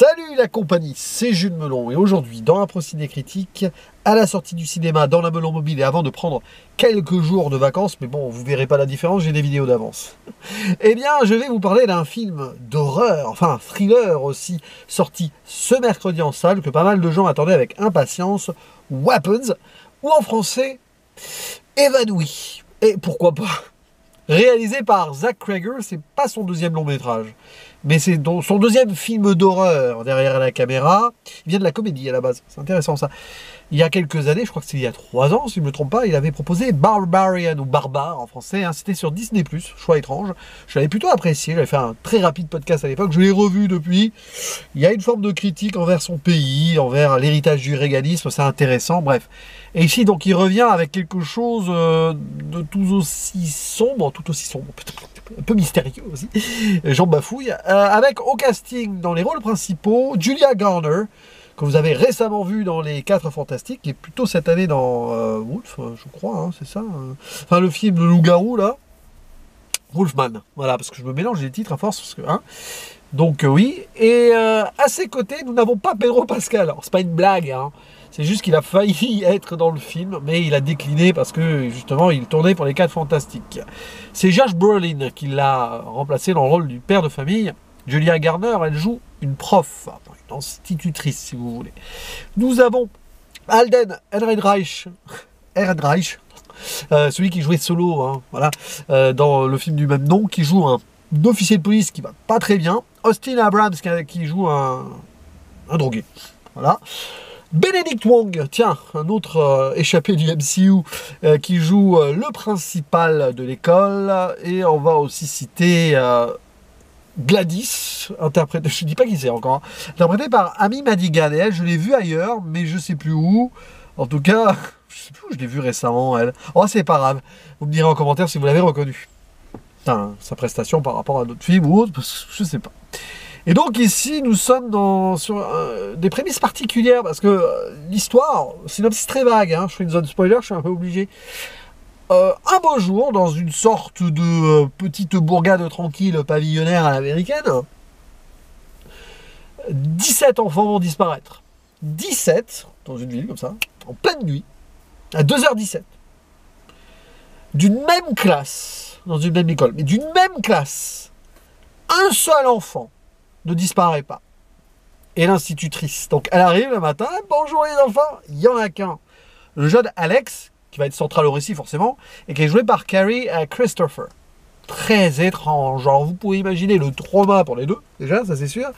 Salut la compagnie, c'est Jules Melon et aujourd'hui dans un procédé critique, à la sortie du cinéma dans la Melon Mobile et avant de prendre quelques jours de vacances, mais bon vous verrez pas la différence, j'ai des vidéos d'avance. Eh bien je vais vous parler d'un film d'horreur, enfin un thriller aussi, sorti ce mercredi en salle, que pas mal de gens attendaient avec impatience, Weapons, ou en français, Évanoui. Et pourquoi pas? Réalisé par Zach Cregger, c'est pas son deuxième long métrage, mais c'est son deuxième film d'horreur derrière la caméra. Il vient de la comédie à la base, c'est intéressant ça. Il y a quelques années, je crois que c'est il y a 3 ans, si je ne me trompe pas, il avait proposé Barbarian, ou Barbare en français, hein, c'était sur Disney+, choix étrange. Je l'avais plutôt apprécié, j'avais fait un très rapide podcast à l'époque, je l'ai revu depuis. Il y a une forme de critique envers son pays, envers l'héritage du régalisme, c'est intéressant, bref. Et ici, donc, il revient avec quelque chose de tout aussi sombre, un peu mystérieux aussi, j'en bafouille, avec au casting dans les rôles principaux, Julia Garner, que vous avez récemment vu dans Les 4 Fantastiques, qui est plutôt cette année dans Wolf, je crois, hein, c'est ça. Enfin, le film de loup-garou, là. Wolfman, voilà, parce que je me mélange les titres à force, parce que, hein. Donc, oui. Et à ses côtés, nous n'avons pas Pedro Pascal. Alors, c'est pas une blague, hein. C'est juste qu'il a failli être dans le film, mais il a décliné parce que, justement, il tournait pour Les 4 Fantastiques. C'est Josh Brolin qui l'a remplacé dans le rôle du père de famille. Julia Garner, elle joue une prof, une institutrice si vous voulez. Nous avons Alden Ehrenreich, celui qui jouait Solo, hein, voilà, dans le film du même nom, qui joue un officier de police qui va pas très bien. Austin Abrams qui joue un drogué, voilà. Benedict Wong, tiens, un autre échappé du MCU, qui joue le principal de l'école. Et on va aussi citer Gladys, interprétée, je ne dis pas qui c'est encore, hein, interprétée par Amy Madigan. Et elle, je l'ai vue ailleurs, mais je ne sais plus où. En tout cas, je ne sais plus où je l'ai vue récemment, elle. Oh, c'est pas grave. Vous me direz en commentaire si vous l'avez reconnue. Enfin, sa prestation par rapport à d'autres films ou autre, parce que je ne sais pas. Et donc ici, nous sommes sur des prémices particulières, parce que l'histoire, synopsis très vague, hein, je fais une zone spoiler, je suis un peu obligé. Un beau jour, dans une sorte de petite bourgade tranquille pavillonnaire à l'américaine, 17 enfants vont disparaître. 17, dans une ville comme ça, en pleine nuit, à 2h17. D'une même classe, dans une même école, mais d'une même classe, un seul enfant ne disparaît pas. Et l'institutrice. Donc elle arrive le matin, bonjour les enfants, il n'y en a qu'un. Le jeune Alex, qui va être central au récit forcément, et qui est joué par Carrie Christopher. Très étrange. Alors vous pouvez imaginer le trauma pour les deux, déjà, ça c'est sûr,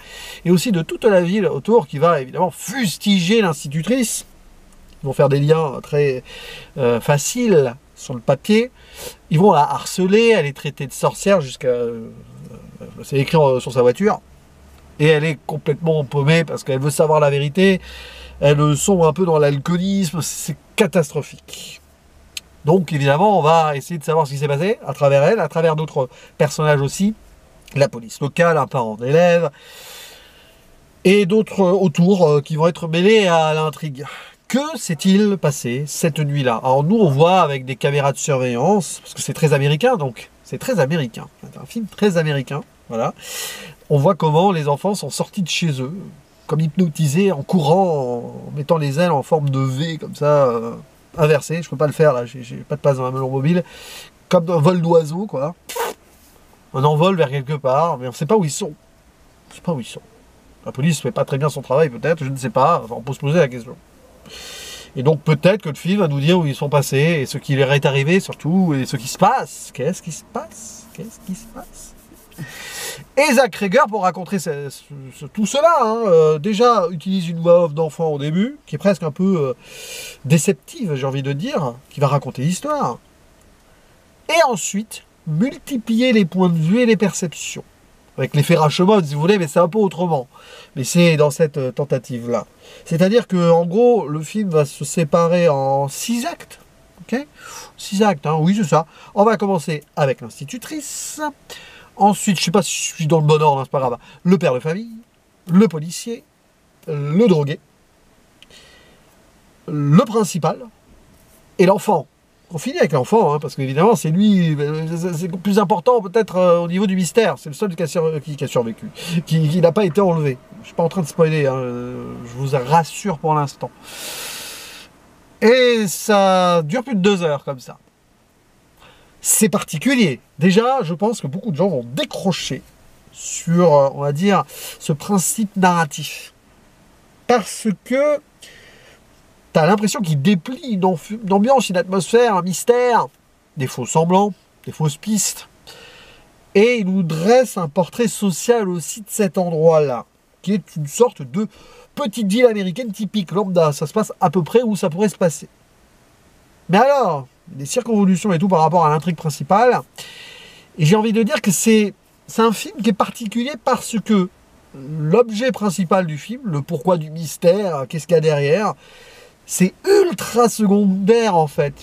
et aussi de toute la ville autour qui va évidemment fustiger l'institutrice. Ils vont faire des liens très faciles sur le papier. Ils vont la harceler, elle est traitée de sorcière jusqu'à... c'est écrit sur sa voiture. Et elle est complètement paumée parce qu'elle veut savoir la vérité. Elle sombre un peu dans l'alcoolisme, c'est catastrophique. Donc évidemment, on va essayer de savoir ce qui s'est passé à travers elle, à travers d'autres personnages aussi. La police locale, un parent d'élève, et d'autres autour qui vont être mêlés à l'intrigue. Que s'est-il passé cette nuit-là? Alors nous, on voit avec des caméras de surveillance, parce que c'est très américain, donc c'est très américain. C'est un film très américain, voilà. On voit comment les enfants sont sortis de chez eux, comme hypnotisés, en courant, en mettant les ailes en forme de V, comme ça, inversé. Je peux pas le faire, là, j'ai pas de place dans la Melon Mobile. Comme un vol d'oiseau, quoi. Un envol vers quelque part, mais on sait pas où ils sont. On sait pas où ils sont. La police fait pas très bien son travail, peut-être, je ne sais pas. Enfin, on peut se poser la question. Et donc, peut-être que le film va nous dire où ils sont passés, et ce qui leur est arrivé, surtout, et ce qui se passe. Qu'est-ce qui se passe? Qu'est-ce qui se passe? Et Zach Cregger, pour raconter tout cela, hein, déjà utilise une voix off d'enfant au début, qui est presque un peu déceptive, j'ai envie de dire, qui va raconter l'histoire. Et ensuite, multiplier les points de vue et les perceptions. Avec l'effet Rashomon, si vous voulez, mais c'est un peu autrement. Mais c'est dans cette tentative-là. C'est-à-dire que, en gros, le film va se séparer en 6 actes. Ok, 6 actes, hein, oui, c'est ça. On va commencer avec l'institutrice. Ensuite, je ne sais pas si je suis dans le bon ordre, hein, c'est pas grave. Le père de famille, le policier, le drogué, le principal et l'enfant. On finit avec l'enfant, hein, parce qu'évidemment, c'est lui, c'est plus important peut-être au niveau du mystère. C'est le seul qui a survécu, qui n'a pas été enlevé. Je ne suis pas en train de spoiler, hein, je vous rassure pour l'instant. Et ça dure plus de 2 heures comme ça. C'est particulier. Déjà, je pense que beaucoup de gens vont décrocher sur, on va dire, ce principe narratif. Parce que tu as l'impression qu'il déplie une ambiance, une atmosphère, un mystère, des faux semblants, des fausses pistes. Et il nous dresse un portrait social aussi de cet endroit-là, qui est une sorte de petite ville américaine typique, lambda. Ça se passe à peu près où ça pourrait se passer. Mais alors, des circonvolutions et tout par rapport à l'intrigue principale, et j'ai envie de dire que c'est un film qui est particulier parce que l'objet principal du film, le pourquoi du mystère, qu'est-ce qu'il y a derrière, c'est ultra secondaire en fait.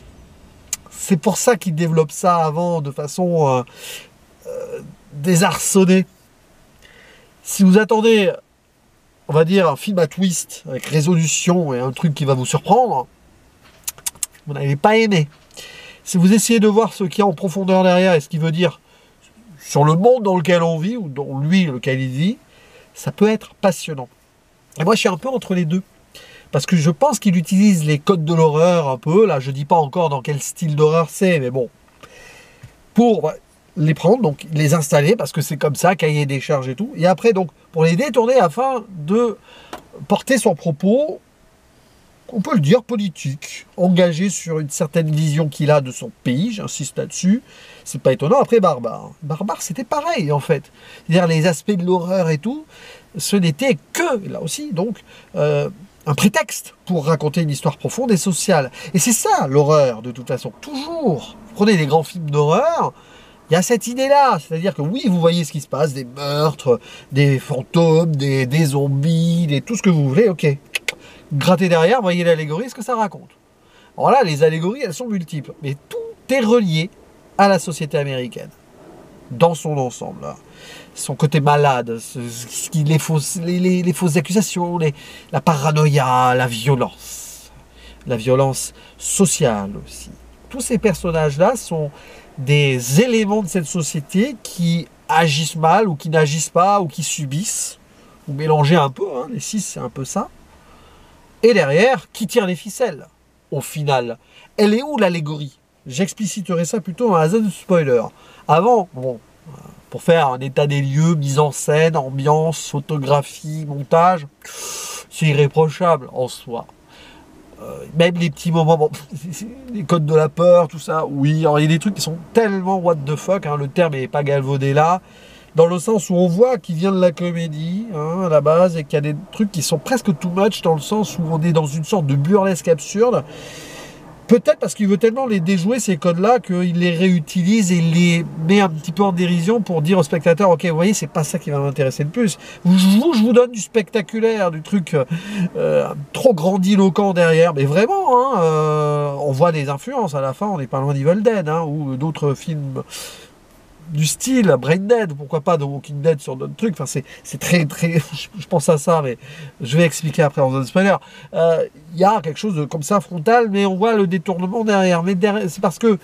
C'est pour ça qu'il développe ça avant de façon désarçonnée. Si vous attendez, on va dire, un film à twist avec résolution et un truc qui va vous surprendre, vous n'avez pas aimé. Si vous essayez de voir ce qu'il y a en profondeur derrière et ce qu'il veut dire sur le monde dans lequel on vit ou dans lui lequel il vit, ça peut être passionnant. Et moi, je suis un peu entre les deux. Parce que je pense qu'il utilise les codes de l'horreur un peu. Là, je ne dis pas encore dans quel style d'horreur c'est, mais bon. Pour les prendre, donc les installer, parce que c'est comme ça, cahier des charges et tout. Et après, donc, pour les détourner afin de porter son propos, on peut le dire, politique, engagé sur une certaine vision qu'il a de son pays, j'insiste là-dessus. C'est pas étonnant. Après, Barbare. Barbare, c'était pareil, en fait. C'est-à-dire, les aspects de l'horreur et tout, ce n'était que, là aussi, donc... un prétexte pour raconter une histoire profonde et sociale. Et c'est ça, l'horreur, de toute façon. Toujours. Vous prenez des grands films d'horreur, il y a cette idée-là. C'est-à-dire que oui, vous voyez ce qui se passe, des meurtres, des fantômes, des zombies, tout ce que vous voulez, ok. Grattez derrière, voyez l'allégorie, ce que ça raconte. Alors là, les allégories, elles sont multiples. Mais tout est relié à la société américaine. Dans son ensemble, là. Son côté malade, les fausses accusations, la paranoïa, la violence sociale aussi. Tous ces personnages-là sont des éléments de cette société qui agissent mal ou qui n'agissent pas ou qui subissent, ou mélangés un peu, hein, les 6 c'est un peu ça. Et derrière, qui tire les ficelles au final? Elle est où l'allégorie? J'expliciterai ça plutôt dans la zone spoiler. Avant, bon... pour faire un état des lieux, mise en scène, ambiance, photographie, montage, c'est irréprochable en soi. Même les petits moments, bon, les codes de la peur, tout ça, oui, alors il y a des trucs qui sont tellement what the fuck, hein, le terme n'est pas galvaudé là, dans le sens où on voit qu'il vient de la comédie, hein, à la base, et qu'il y a des trucs qui sont presque too much, dans le sens où on est dans une sorte de burlesque absurde. Peut-être parce qu'il veut tellement les déjouer, ces codes-là, qu'il les réutilise et les met un petit peu en dérision pour dire au spectateur, ok, vous voyez, c'est pas ça qui va m'intéresser le plus. Je vous donne du spectaculaire, du truc trop grandiloquent derrière. Mais vraiment, hein, on voit des influences à la fin, on n'est pas loin d'Evil Dead, hein, ou d'autres films du style, Brain Dead, pourquoi pas de Walking Dead sur d'autres trucs. Enfin, c'est très, je pense à ça, mais je vais expliquer après en zone spoiler. Il y a quelque chose de comme ça frontal, mais on voit le détournement derrière. Mais derrière, c'est parce que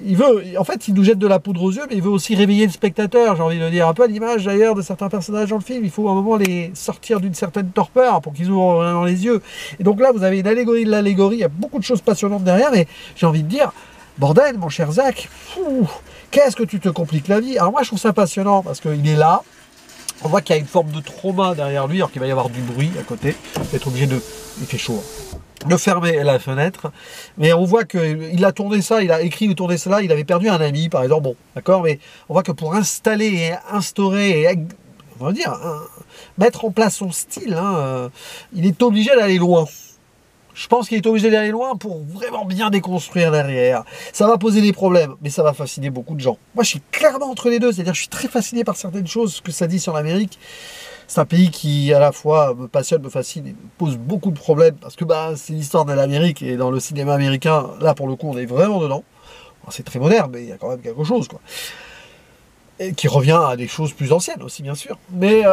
il veut, en fait, il nous jette de la poudre aux yeux, mais il veut aussi réveiller le spectateur. J'ai envie de dire un peu à l'image d'ailleurs de certains personnages dans le film. Il faut à un moment les sortir d'une certaine torpeur pour qu'ils ouvrent vraiment les yeux. Et donc là, vous avez une allégorie de l'allégorie. Il y a beaucoup de choses passionnantes derrière, mais j'ai envie de dire, bordel, mon cher Zach. Qu'est-ce que tu te compliques la vie? Alors moi, je trouve ça passionnant parce qu'il est là. On voit qu'il y a une forme de trauma derrière lui, alors qu'il va y avoir du bruit à côté. Il va être obligé de... Il fait chaud. De fermer la fenêtre. Mais on voit qu'il a tourné ça, il a écrit ou tourné cela. Il avait perdu un ami, par exemple. Bon, d'accord, mais on voit que pour installer et instaurer, et, on va dire, mettre en place son style, hein, il est obligé d'aller loin. Je pense qu'il est obligé d'aller loin pour vraiment bien déconstruire derrière. Ça va poser des problèmes, mais ça va fasciner beaucoup de gens. Moi, je suis clairement entre les deux. C'est-à-dire que je suis très fasciné par certaines choses que ça dit sur l'Amérique. C'est un pays qui, à la fois, me passionne, me fascine et me pose beaucoup de problèmes. Parce que c'est l'histoire de l'Amérique. Et dans le cinéma américain, là, pour le coup, on est vraiment dedans. C'est très moderne, mais il y a quand même quelque chose, quoi. Et qui revient à des choses plus anciennes aussi, bien sûr. Mais,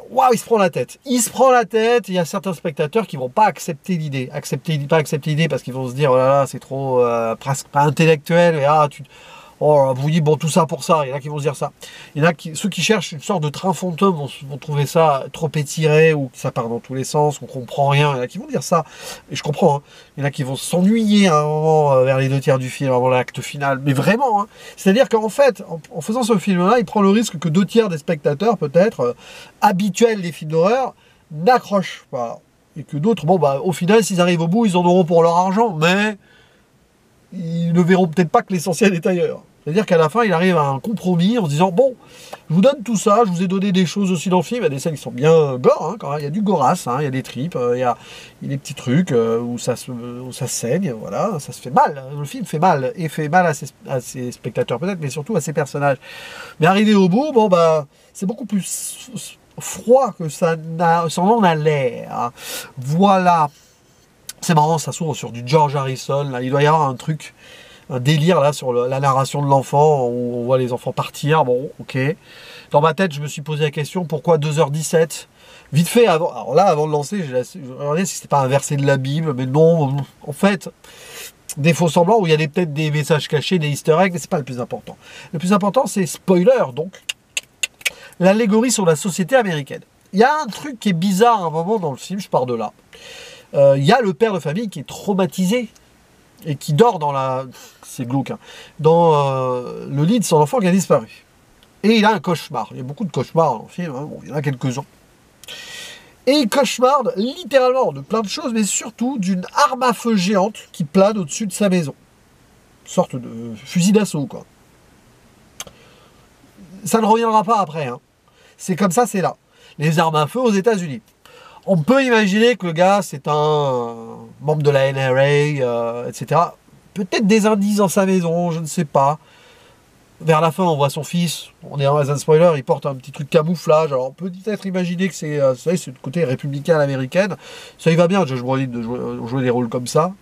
waouh, il se prend la tête. Il se prend la tête, il y a certains spectateurs qui vont pas accepter l'idée. Pas accepter l'idée parce qu'ils vont se dire, oh là là, c'est trop, presque pas intellectuel, et oh, vous dites, bon, tout ça pour ça. Il y en a qui vont se dire ça. Il y en a ceux qui cherchent une sorte de train fantôme vont trouver ça trop étiré, ou que ça part dans tous les sens, on comprend rien. Il y en a qui vont dire ça. Et je comprends, hein. Il y en a qui vont s'ennuyer à un moment vers les 2 tiers du film, avant l'acte final. Mais vraiment, hein. C'est-à-dire qu'en fait, en faisant ce film-là, il prend le risque que 2 tiers des spectateurs, peut-être, habituels des films d'horreur, n'accrochent pas. Et que d'autres, bon, bah, au final, s'ils arrivent au bout, ils en auront pour leur argent, mais ils ne verront peut-être pas que l'essentiel est ailleurs. C'est-à-dire qu'à la fin, il arrive à un compromis en se disant, bon, je vous donne tout ça, je vous ai donné des choses aussi dans le film, il y a des scènes qui sont bien gore, hein, quand même. Il y a du gorasse, hein, il y a des tripes, il y a des petits trucs où ça saigne, voilà, ça se fait mal. Le film fait mal, et fait mal à ses spectateurs peut-être, mais surtout à ses personnages. Mais arrivé au bout, bon, bah, c'est beaucoup plus froid que ça en a l'air. Hein. Voilà. C'est marrant, ça s'ouvre sur du George Harrison, là, il doit y avoir un délire là sur la narration de l'enfant, où on voit les enfants partir, bon, ok. Dans ma tête, je me suis posé la question, pourquoi 2h17 ? Vite fait, alors là, avant de lancer, j'ai regardé si c'était pas un verset de la Bible, mais non, en fait, des faux semblants où il y a peut-être des messages cachés, des easter eggs, mais c'est pas le plus important. Le plus important, c'est, spoiler, donc, l'allégorie sur la société américaine. Il y a un truc qui est bizarre à un moment dans le film, je pars de là. Il y a le père de famille qui est traumatisé et qui dort dans c'est glauque, hein, dans le lit de son enfant qui a disparu. Et il a un cauchemar. Il y a beaucoup de cauchemars dans le film, hein. Bon, il y en a quelques-uns. Et il cauchemarde littéralement de plein de choses, mais surtout d'une arme à feu géante qui plane au-dessus de sa maison. Une sorte de fusil d'assaut, quoi. Ça ne reviendra pas après, hein. C'est comme ça, c'est là. Les armes à feu aux États-Unis. On peut imaginer que le gars, c'est un membre de la NRA, etc. Peut-être des indices dans sa maison, je ne sais pas. Vers la fin, on voit son fils, on est dans un spoiler, il porte un petit truc camouflage. Alors on peut peut-être imaginer que c'est le côté républicain à l'américaine. Ça y va bien, Josh Brolin, de jouer des rôles comme ça.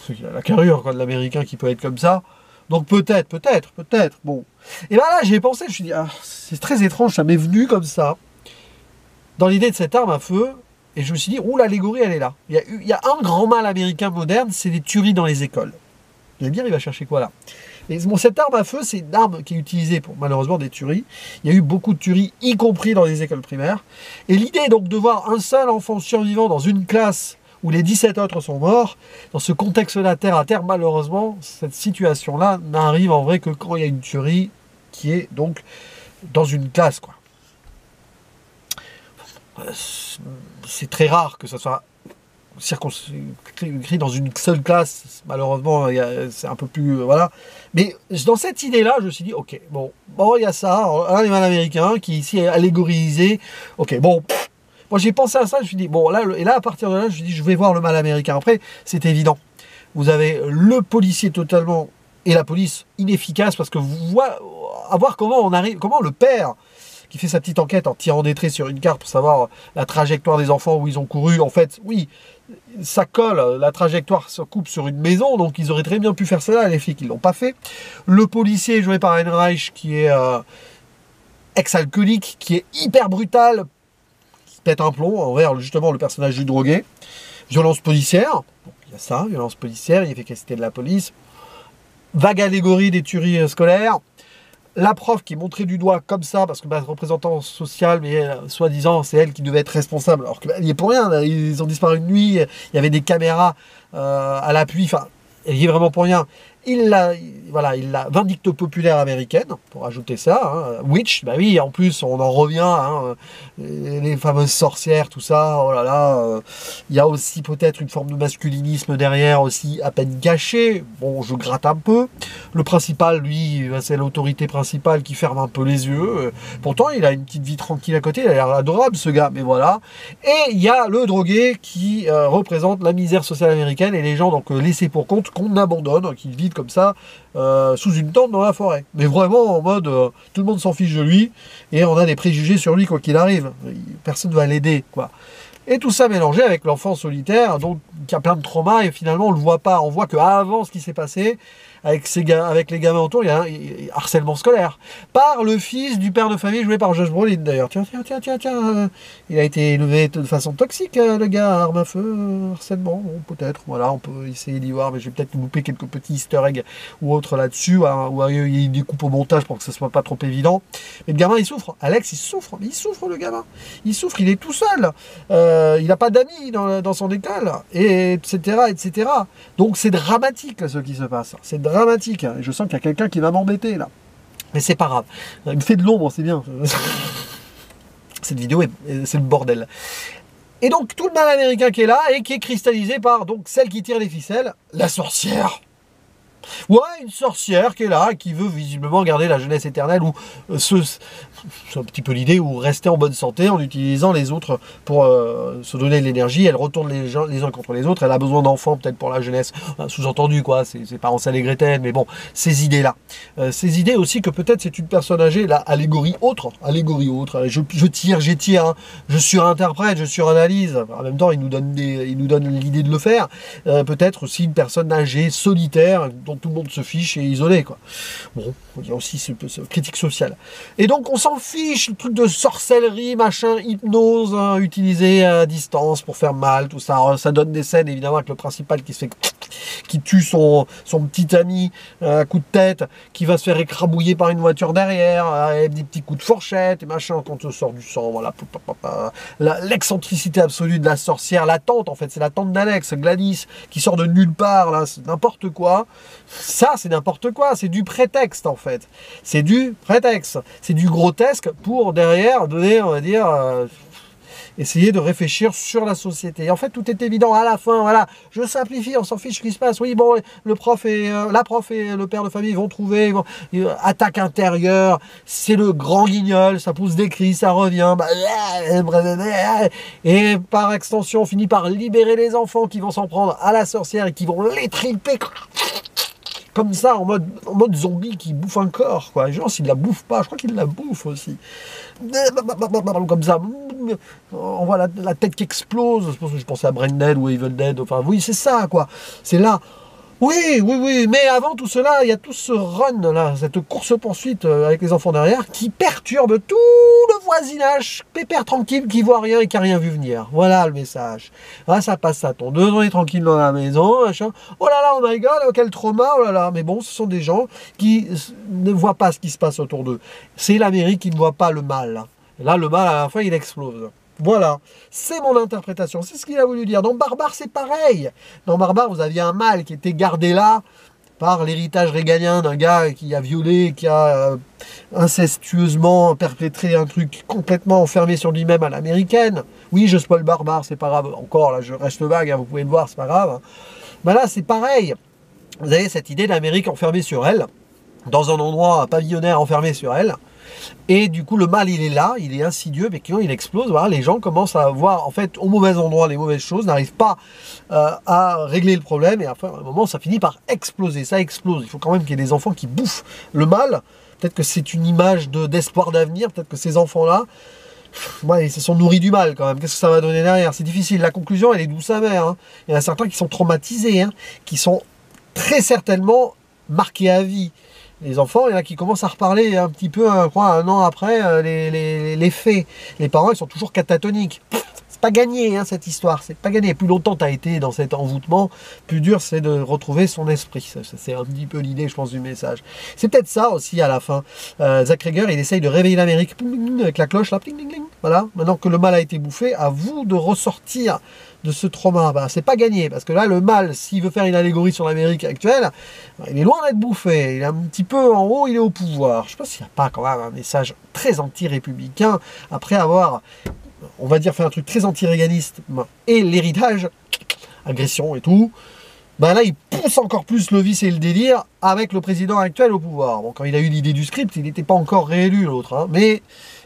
Il a la carrure quoi, de l'américain qui peut être comme ça. Donc peut-être. Bon. Et là, j'ai pensé, je me suis dit, c'est très étrange, ça m'est venu comme ça. Dans l'idée de cette arme à feu, et je me suis dit, l'allégorie, elle est là. Il y a un grand mal américain moderne, c'est les tueries dans les écoles. Vous allez me dire, il va chercher quoi là? Et bon, cette arme à feu, c'est une arme qui est utilisée pour malheureusement des tueries. Il y a eu beaucoup de tueries, y compris dans les écoles primaires. Et l'idée donc de voir un seul enfant survivant dans une classe où les 17 autres sont morts, dans ce contexte-là, terre à terre, malheureusement, cette situation-là n'arrive en vrai que quand il y a une tuerie qui est donc dans une classe, quoi. C'est très rare que ça soit circonscrit dans une seule classe. Malheureusement, c'est un peu plus... voilà. Mais dans cette idée-là, je me suis dit, ok, bon, il y a ça, un animal américain qui ici est allégorisé. Ok, bon, moi j'ai pensé à ça, je me suis dit, bon, là, et là, à partir de là, je me suis dit, je vais voir le mal américain. Après, c'est évident. Vous avez le policier totalement et la police inefficace, parce que à voir comment le père qui fait sa petite enquête en tirant des traits sur une carte pour savoir la trajectoire des enfants où ils ont couru. En fait, oui, ça colle, la trajectoire se coupe sur une maison, donc ils auraient très bien pu faire cela, les flics, ils ne l'ont pas fait. Le policier joué par Heinreich, qui est ex-alcoolique, qui est hyper brutal, qui pète un plomb envers justement le personnage du drogué. Violence policière, donc, il y a ça, violence policière, inefficacité de la police. Vague allégorie des tueries scolaires. La prof qui est montrée du doigt comme ça, parce que représentant social, mais soi-disant, c'est elle qui devait être responsable, alors qu'elle n'y est pour rien, là, ils ont disparu une nuit, il y avait des caméras à l'appui, enfin, elle y est vraiment pour rien. Il l'a vindicte populaire américaine, pour ajouter ça, hein. Witch, bah oui, en plus, on en revient, hein, les fameuses sorcières, tout ça, oh là là, il y a aussi peut-être une forme de masculinisme derrière, aussi à peine gâché, bon, je gratte un peu. Le principal, lui, c'est l'autorité principale qui ferme un peu les yeux, pourtant, il a une petite vie tranquille à côté, il a l'air adorable, ce gars, mais voilà. Et il y a le drogué qui représente la misère sociale américaine et les gens, donc, laissés pour compte, qu'on abandonne, qui vivent comme ça, sous une tente dans la forêt. Mais vraiment en mode, tout le monde s'en fiche de lui, et on a des préjugés sur lui quoi qu'il arrive. Personne ne va l'aider, quoi. Et tout ça mélangé avec l'enfant solitaire, donc qui a plein de traumas, et finalement on le voit pas. On voit qu'avant ce qui s'est passé, avec les gamins autour, il y a un harcèlement scolaire. Par le fils du père de famille joué par Josh Brolin d'ailleurs. Tiens. Il a été élevé de façon toxique, le gars, arme à feu, harcèlement, bon, peut-être. Voilà, on peut essayer d'y voir, mais je vais peut-être louper quelques petits easter eggs ou autres là-dessus, hein, ou il y a des coupes au montage pour que ce soit pas trop évident. Mais le gamin, il souffre. Alex, il souffre le gamin. Il souffre, il est tout seul. Il n'a pas d'amis dans son école, et etc. Donc c'est dramatique là, ce qui se passe. C'est dramatique. Hein. Et je sens qu'il y a quelqu'un qui va m'embêter là. Mais c'est pas grave. Il me fait de l'ombre, c'est bien. Cette vidéo, c'est le bordel. Et donc tout le mal américain qui est là et qui est cristallisé par donc celle qui tire les ficelles, la sorcière. Ouais, une sorcière qui est là, qui veut visiblement garder la jeunesse éternelle, ou c'est un petit peu l'idée, ou rester en bonne santé en utilisant les autres pour se donner de l'énergie. Elle retourne les uns contre les autres. Elle a besoin d'enfants peut-être pour la jeunesse. Sous-entendu quoi, c'est pas Hansel et Gretel, mais bon, ces idées-là. Ces idées aussi que peut-être c'est une personne âgée, la allégorie autre. J'étire, hein. Je surinterprète, je suranalyse. En même temps, il nous donne l'idée de le faire. Peut-être aussi une personne âgée, solitaire, dont tout le monde se fiche et isolé, quoi. Bon, il y a aussi ce critique sociale. Et donc, on s'en fiche, le truc de sorcellerie, machin, hypnose, hein, utilisé à distance pour faire mal, tout ça. Alors, ça donne des scènes, évidemment, avec le principal qui tue son petit ami à coup de tête, qui va se faire écrabouiller par une voiture derrière, avec des petits coups de fourchette, et machin, quand on sort du sang, voilà. L'excentricité absolue de la sorcière, la tante, en fait, c'est la tante d'Alex, Gladys, qui sort de nulle part, là, c'est n'importe quoi. Ça, c'est n'importe quoi, c'est du prétexte, en fait. C'est du prétexte, c'est du grotesque pour, derrière, donner, on va dire... essayer de réfléchir sur la société. Et en fait, tout est évident à la fin. Voilà, je simplifie, on s'en fiche ce qui se passe. Oui, bon, la prof et le père de famille vont trouver attaque intérieure. C'est le grand guignol, ça pousse des cris, ça revient. Et par extension, on finit par libérer les enfants qui vont s'en prendre à la sorcière et qui vont l'étriper. Comme ça, en mode zombie qui bouffe un corps, quoi. Les gens, s'ils la bouffent pas, je crois qu'ils la bouffent aussi. Comme ça, on voit la tête qui explose. Je pensais à Brain Dead ou Evil Dead. Enfin, oui, c'est ça, quoi. C'est là. Oui. Mais avant tout cela, il y a tout ce run, là, cette course-poursuite avec les enfants derrière qui perturbe tout le voisinage pépère tranquille qui voit rien et qui a rien vu venir. Voilà le message. Ah, ça passe, ça tombe. 2 ans tranquille dans la maison, machin. Oh là là, oh my god, quel trauma, oh là là. Mais bon, ce sont des gens qui ne voient pas ce qui se passe autour d'eux. C'est l'Amérique qui ne voit pas le mal. Et là, le mal, à la fin, il explose. Voilà, c'est mon interprétation, c'est ce qu'il a voulu dire. Dans Barbare, c'est pareil. Dans Barbare, vous aviez un mal qui était gardé là par l'héritage régalien d'un gars qui a violé, qui a incestueusement perpétré un truc complètement enfermé sur lui-même à l'américaine. Oui, je spoil Barbare, c'est pas grave. Encore, là, je reste vague, hein, vous pouvez le voir, c'est pas grave. Ben là, c'est pareil. Vous avez cette idée d'Amérique enfermée sur elle, dans un endroit pavillonnaire enfermé sur elle. Et du coup, le mal, il est là, il est insidieux, mais quand il explose, voilà, les gens commencent à voir, en fait, au mauvais endroit, les mauvaises choses, n'arrivent pas à régler le problème, et après, à un moment, ça finit par exploser, ça explose. Il faut quand même qu'il y ait des enfants qui bouffent le mal. Peut-être que c'est une image d'espoir d'avenir, peut-être que ces enfants-là, ouais, ils se sont nourris du mal quand même. Qu'est-ce que ça va donner derrière? C'est difficile. La conclusion, elle est douce amère. Hein. Il y en a certains qui sont traumatisés, hein, qui sont très certainement marqués à vie. Les enfants, il y en a qui commencent à reparler un petit peu, je crois, 1 an après, les faits. Les parents, ils sont toujours catatoniques. C'est pas gagné, hein, cette histoire. C'est pas gagné. Plus longtemps tu as été dans cet envoûtement, plus dur c'est de retrouver son esprit. C'est un petit peu l'idée, je pense, du message. C'est peut-être ça aussi à la fin. Zack Cregger, il essaye de réveiller l'Amérique avec la cloche, là, pling, pling, pling. Voilà. Maintenant que le mal a été bouffé, à vous de ressortir de ce trauma. Ben, c'est pas gagné, parce que là, le mal, s'il veut faire une allégorie sur l'Amérique actuelle, il est loin d'être bouffé. Il est un petit peu en haut, il est au pouvoir. Je sais pas s'il n'y a pas quand même un message très anti-républicain, après avoir, on va dire, fait un truc très anti-réganiste, et l'héritage, agression et tout. Ben là, il pousse encore plus le vice et le délire avec le président actuel au pouvoir. Bon, quand il a eu l'idée du script, il n'était pas encore réélu, l'autre, hein, mais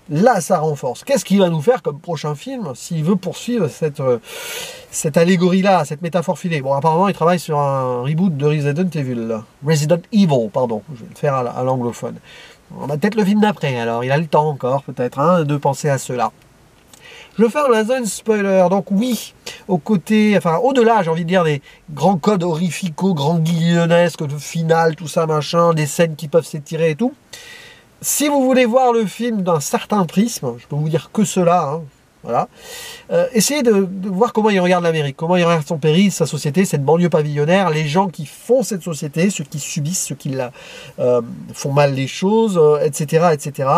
là, ça renforce. Qu'est-ce qu'il va nous faire comme prochain film s'il veut poursuivre cette allégorie-là, cette métaphore filée? Bon, apparemment, il travaille sur un reboot de Resident Evil, pardon. Je vais le faire à l'anglophone. On va peut-être le film d'après, alors. Il a le temps encore, peut-être, hein, de penser à cela. Je vais faire la zone spoiler. Donc oui, au côté, enfin au-delà, j'ai envie de dire, des grands codes horrificaux, grands guillonnesques, de finale, tout ça, machin, des scènes qui peuvent s'étirer et tout. Si vous voulez voir le film d'un certain prisme, je peux vous dire que cela, hein, voilà. Essayez de voir comment il regarde l'Amérique, comment il regarde son pays, sa société, cette banlieue pavillonnaire, les gens qui font cette société, ceux qui subissent, ceux qui font mal les choses, etc., etc.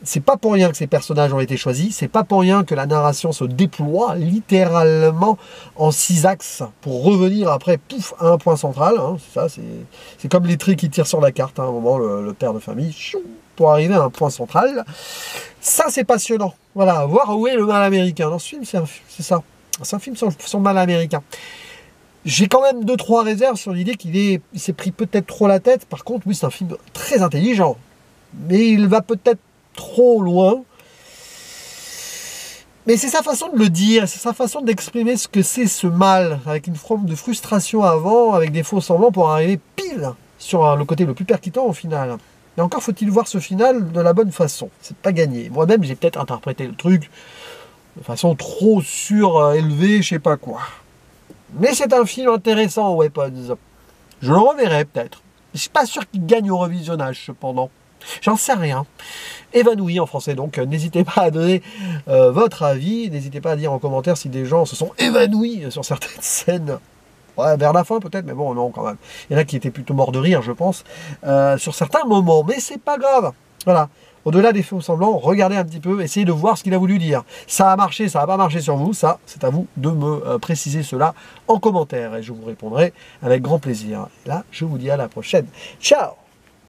C'est pas pour rien que ces personnages ont été choisis, c'est pas pour rien que la narration se déploie littéralement en 6 axes pour revenir après, pouf, à un point central. Hein, c'est comme les traits qui tirent sur la carte, hein, à un moment, le père de famille, pour arriver à un point central. Ça, c'est passionnant. Voilà, voir où est le mal américain. Dans ce film, c'est ça. C'est un film sur le mal américain. J'ai quand même 2-3 réserves sur l'idée qu'il s'est pris peut-être trop la tête. Par contre, oui, c'est un film très intelligent. Mais il va peut-être trop loin. Mais c'est sa façon de le dire, c'est sa façon d'exprimer ce que c'est ce mal, avec une forme de frustration avant, avec des faux semblants pour arriver pile sur le côté le plus percutant au final. Et encore faut-il voir ce final de la bonne façon. C'est pas gagné. Moi-même, j'ai peut-être interprété le truc de façon trop surélevée, je sais pas quoi. Mais c'est un film intéressant, Weapons. Je le reverrai peut-être. Je suis pas sûr qu'il gagne au revisionnage, cependant. J'en sais rien. Évanoui en français, donc n'hésitez pas à donner votre avis. N'hésitez pas à dire en commentaire si des gens se sont évanouis sur certaines scènes. Ouais, vers la fin peut-être, mais bon, non, quand même. Il y en a qui étaient plutôt morts de rire, je pense, sur certains moments. Mais c'est pas grave. Voilà. Au-delà des faux semblants, regardez un petit peu, essayez de voir ce qu'il a voulu dire. Ça a marché, ça n'a pas marché sur vous, ça, c'est à vous de me préciser cela en commentaire. Et je vous répondrai avec grand plaisir. Et là, je vous dis à la prochaine. Ciao!